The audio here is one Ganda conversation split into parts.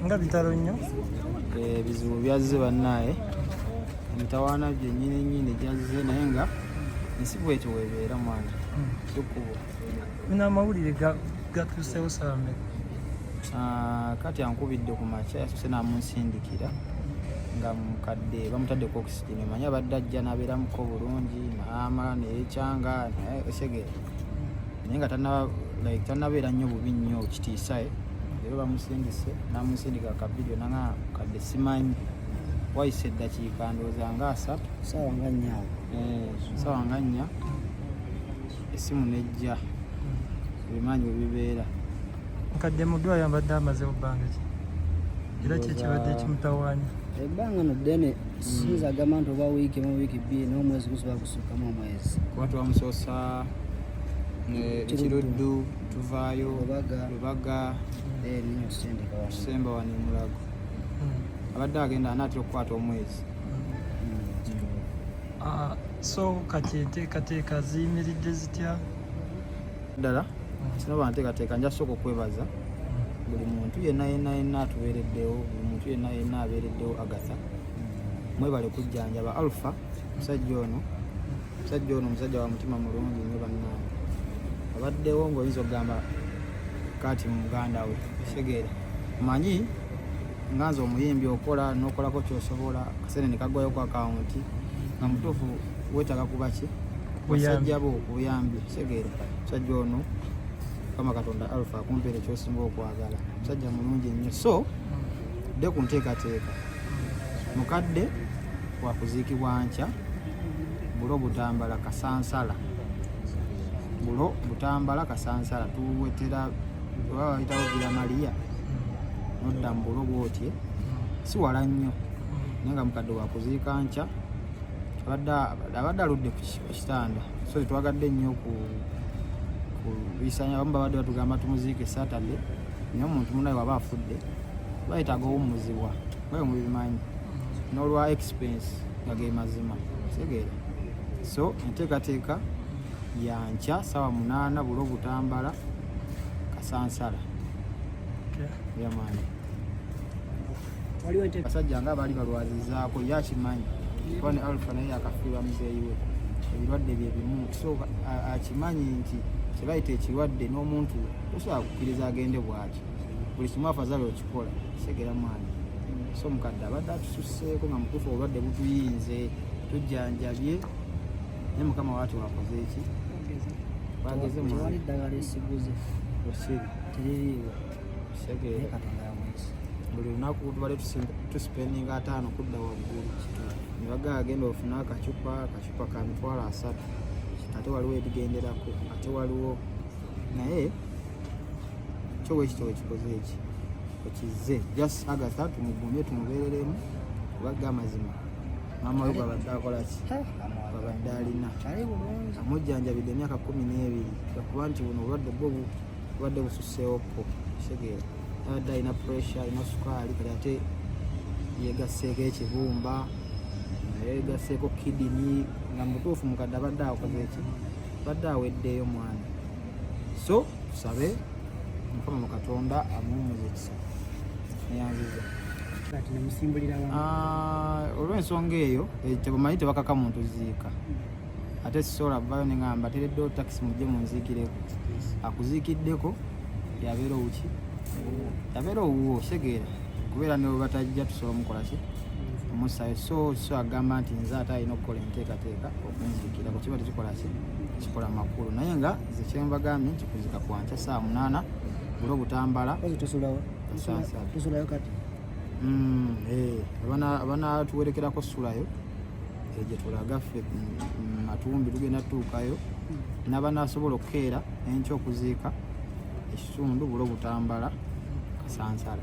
nga bitalo nnyo ebizibu byazze bannaaye emitawaana gyennyini gyazze naye nga ensi bwekyo weebeera mwana kikubo bino amawulire gatuusewo saawa kati ankubidde ku makya yasuse n'amunsindikira nga mukadde bamutaddeko okisigini manya abadde ajja n'abeeramuko bulungi n'amala neyekyanga esegere naye nga tannabeera nnyo bubi nnyo kitiisa leero bamusindise n'amunsindika akavidiyo nanga kadde simanyi wayise eddakiika ndowooza nga 3 saawa nga 4 essimu nejja ebimanyi bwe bibeera nkadde muddwaliro mbadde amazewo bbanga ki era kyekibadde kimutawaanya ebbanga no ddene sinza agamba nti oba wiiki mu wiiki bbiri n'omwezi gusobola kusukkamu omwezi kuba twamusoosa ekiruddu tuvaayo lubaga tusemba wano emulago abadde agenda anaatera okukwata omwezi so kati enteekateeka ziyimiridde zitya ddala sinaba nteekateeka nja sooka okwebaza buli muntu yenna atubeereddewo buli muntu yenna abeereddewo Agatha mwebale kujjanjaba Alpha musajja ono musajja wa mutima mulungi nnyo bannange abaddewo ng'oyinza okugamba kati mu muganda we Segere manyi nganza omuyimbi okola n'okolako kyosobola kasene ne kagwayo ku akawunti nga mutuufu weetaaga kuba ki basajja bo buyambi Segere musajja ono kama Katonda Alpha akumpeera ekyosinga okwagala musajja mulungi nnyo so dde ku nteekateeka mukadde wakuziikibwa nkya bulo butambala kasansala tuwetera oba bayitawo gira Maria nodda mu bulo bwotye si wala nnyo naye nga mukadde wakuziika nkya abadde aludde ku kitanda so tetwagadde nnyo kubisanya abamu babadde batugamba tumuziike Saturday naye omuntu munaye waba afudde bayitaaga owummuzibwa mwe mubimanyi n'olwa expense nga ge mazima Segere so enteekateeka yankya 8 bulo butambala kasansala yamaani basajja nga baali balwazizaako yakimanyi kuba ne Alpha naye yakafiirwa muzeeyi we ebirwadde bye bimu so akimanyi nti kyebayita ekirwadde n'omuntu tosobola kukkiriza agende bwaki buli kimu afazala okikola Segera mwana so mukadde abadde atususseeko nga mutuufu obulwadde butuyinze tujjanjabye naye mukama waati wakoze eki bageze Segere buli lunaku tubale tusipendinga 5 kudda waggulu ne bagala agenda ofuna akacupa ka mitwalo 3 ate waliwo ebigenderako ate waliwo naye kyowekityo wekikoze eki ekizze just Agatha tumugumye tumubeereremu kubagga amazima maama we gwabadde akolaki babadde alina amujjanjabidde emyaka 12 okuba nti buno obulwadde bwo bubadde bususseewoko Segere abadde alina pressure alina sukaali kati ate yegasseeko ekibumba yegasseeko kidini nga mutuufu mukadde abadde akoze eki abadde aweddeeyo mwana so tusabe Mukama mu Katonda amuwumuze ekisa neyanziza olw'ensonga eyo tebamanyi tebakaka muntu ziika ate sisobola vaayo ne ngamba tereddewo takisi mujje munziikireko akuziikiddeko yabeera owuwo Segere kubeera ne webatajja tusobola mukola ki omusayo so agamba nti nze ate alina okukola enteekateeka okunziikirako kiba tekikola ki kikola makulu naye nga ze kyembagambye nti kuzika kwankya 8 bulo butambala abanatuwerekerako sulayo gye tulaga ffe matumbi tugenda tutuukayo n'abanasobola okukeera enkya okuziika ekitundu bulo butambala kasansala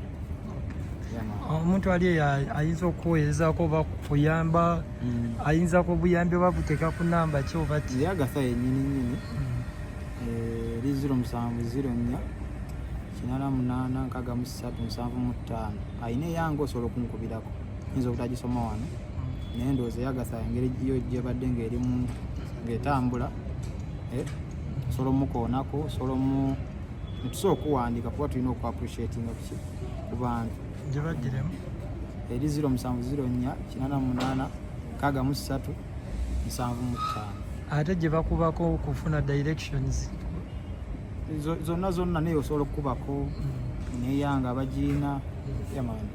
omuntu ali ayinza okuweerezaako oba kuyamba ayinza ku buyambi oba buteeka ku namba ki oba ti Agatha yennyini eri 0704 886375 ayina eyange osobola okunkubirako yinza obutagisoma wano naye ndowooza Agatha engeri yo gyebadde ng'erimu ng'etambula osobola omukoonako osobola netusobola okuwandiika kuba tulina okuappreciatinga ku bantu gye baddiramu eri 0704 88 63 75. ate gye bakubako okufuna directions zonna naye osobola okukubako neyanga abagirina yamani.